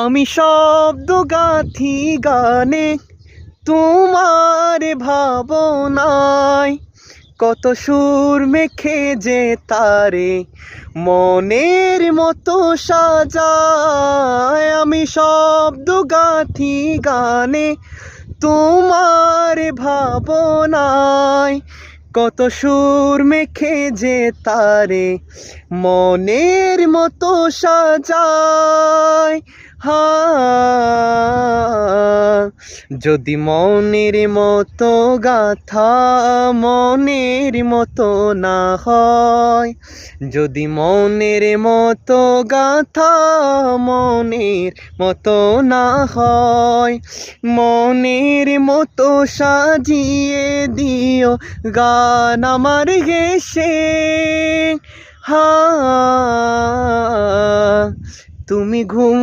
আমি শব্দ গাঁথি গানে তোমার ভাবনায়, কত সুর মেখে যে তারে মনের মতো সাজায়। আমি শব্দ গাঁথি গানে তোমার ভাবনায়, কত সুর মেখে যে তারে মনের মতো সাজায়। যদি মনের মতো গাথা মনের মতো না হয়, যদি মনের মতো গাথা মনের মতো না হয়, মনের মতো সাজিয়ে দিও গান আমার হেসে। তুমি ঘুম